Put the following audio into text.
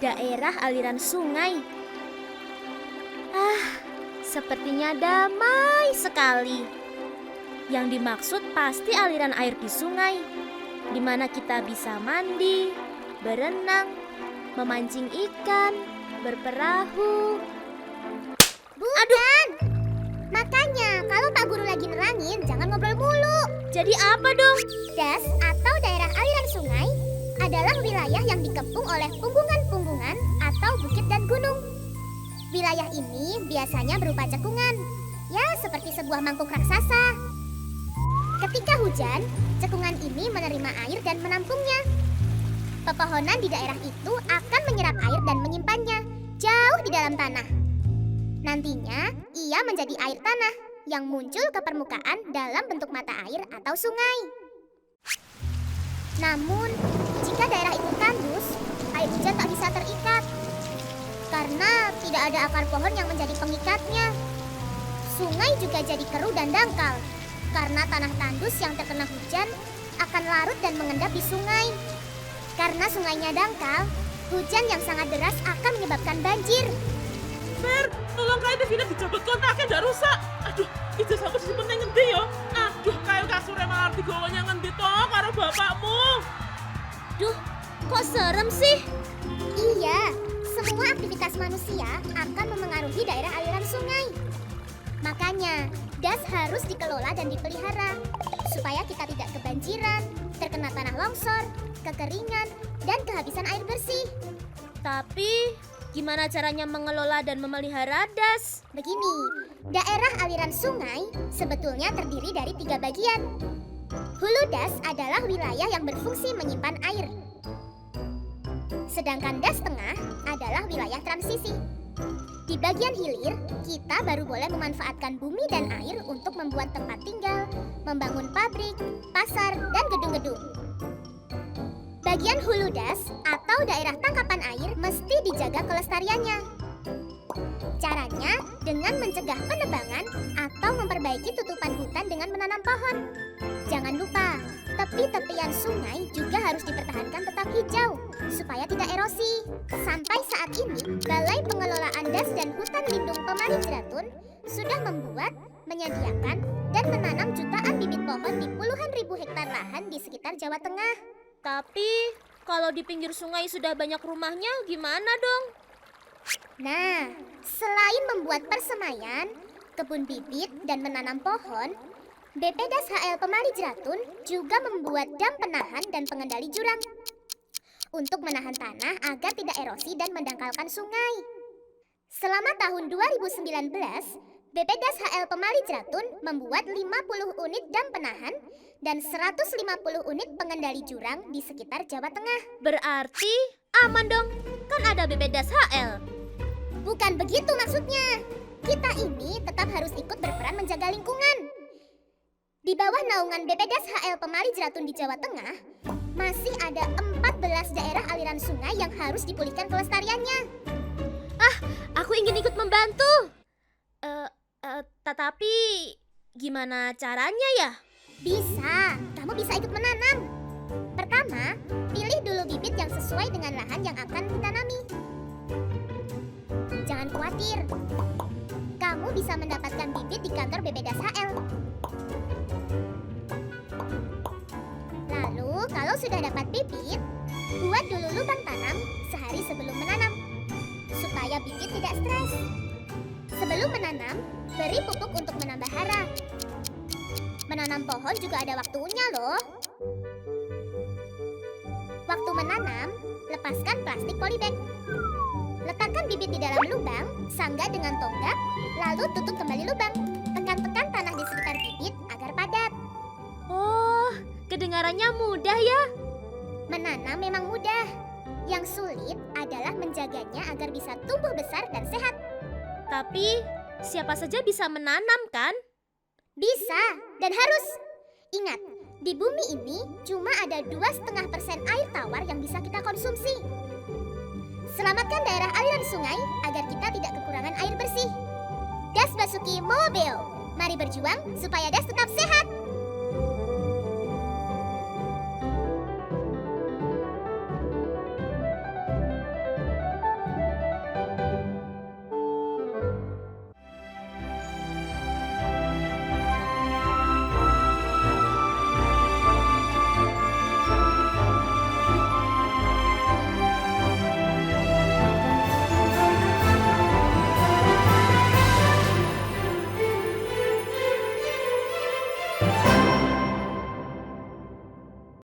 daerah aliran sungai. Sepertinya damai sekali. Yang dimaksud pasti aliran air di sungai, di mana kita bisa mandi, berenang, memancing ikan, berperahu. Bukan! Makanya kalau Pak Guru lagi nerangin, jangan ngobrol mulu. Jadi apa dong? Das atau daerah aliran sungai adalah wilayah yang dikepung oleh punggungan-punggungan atau bukit dan gunung. Wilayah ini biasanya berupa cekungan, ya seperti sebuah mangkuk raksasa. Ketika hujan, cekungan ini menerima air dan menampungnya. Pepohonan di daerah itu akan menyerap air dan menyimpannya jauh di dalam tanah. Nantinya, ia menjadi air tanah yang muncul ke permukaan dalam bentuk mata air atau sungai. Namun, jika daerah itu tandus, air hujan tak bisa terikat karena tidak ada akar pohon yang menjadi pengikatnya. Sungai juga jadi keruh dan dangkal karena tanah tandus yang terkena hujan akan larut dan mengendap di sungai. Karena sungainya dangkal, hujan yang sangat deras akan menyebabkan banjir. Fer, tolong kae devine dijabut kontaknya ndak rusak. Aduh, ijazahku disimpen nang ngendi yo? Aduh, kae kasure malah digowo nang ngendi to karo bapakmu? Duh, kok serem sih? Iya, semua aktivitas manusia akan memengaruhi daerah aliran sungai. Makanya, das harus dikelola dan dipelihara supaya kita tidak kebanjiran, terkena tanah longsor, kekeringan, dan kehabisan air bersih. Tapi gimana caranya mengelola dan memelihara das? Begini, daerah aliran sungai sebetulnya terdiri dari 3 bagian. Hulu das adalah wilayah yang berfungsi menyimpan air. Sedangkan das tengah adalah wilayah transisi. Di bagian hilir, kita baru boleh memanfaatkan bumi dan air untuk membuat tempat tinggal, membangun pabrik, pasar, dan gedung-gedung. Bagian hulu das atau daerah tangkapan air mesti dijaga kelestariannya. Caranya dengan mencegah penebangan atau memperbaiki tutupan hutan dengan menanam pohon. Jangan lupa, tepi-tepian sungai juga harus dipertahankan tetap hijau supaya tidak erosi. Sampai saat ini, Balai Pengelolaan Das dan Hutan Lindung Pemali Jeratun sudah membuat, menyediakan, dan menanam jutaan bibit pohon di puluhan ribu hektar lahan di sekitar Jawa Tengah. Tapi kalau di pinggir sungai sudah banyak rumahnya, gimana dong? Nah, selain membuat persemaian, kebun bibit, dan menanam pohon, BPDAS HL Pemali Jeratun juga membuat dam penahan dan pengendali jurang untuk menahan tanah agar tidak erosi dan mendangkalkan sungai. Selama tahun 2019, BPDAS HL Pemali Jeratun membuat 50 unit dam penahan dan 150 unit pengendali jurang di sekitar Jawa Tengah. Berarti aman dong, kan ada BPDAS HL. Bukan begitu maksudnya. Kita ini tetap harus ikut berperan menjaga lingkungan. Di bawah naungan BPDAS HL Pemali Jeratun di Jawa Tengah, masih ada 14 daerah aliran sungai yang harus dipulihkan kelestariannya. Aku ingin ikut membantu. Tetapi gimana caranya ya? Bisa, kamu bisa ikut menanam. Pertama, pilih dulu bibit yang sesuai dengan lahan yang akan ditanami. Jangan khawatir, kamu bisa mendapatkan bibit di kantor BPDAS HL. Lalu, kalau sudah dapat bibit, buat dulu lubang tanam sehari sebelum menanam, supaya bibit tidak stres. Sebelum menanam, beri pupuk untuk menambah hara. Menanam pohon juga ada waktunya loh. Waktu menanam, lepaskan plastik polybag. Letakkan bibit di dalam lubang, sanggah dengan tonggak, lalu tutup kembali lubang. Tekan-tekan tanah di sekitar bibit agar padat. Oh, kedengarannya mudah ya. Menanam memang mudah. Yang sulit adalah menjaganya agar bisa tumbuh besar dan sehat. Tapi siapa saja bisa menanam kan? Bisa dan harus. Ingat, di bumi ini cuma ada 2,5% air tawar yang bisa kita konsumsi. Selamatkan daerah aliran sungai agar kita tidak kekurangan air bersih. Das Basuki Mobile. Mari berjuang supaya Das tetap sehat.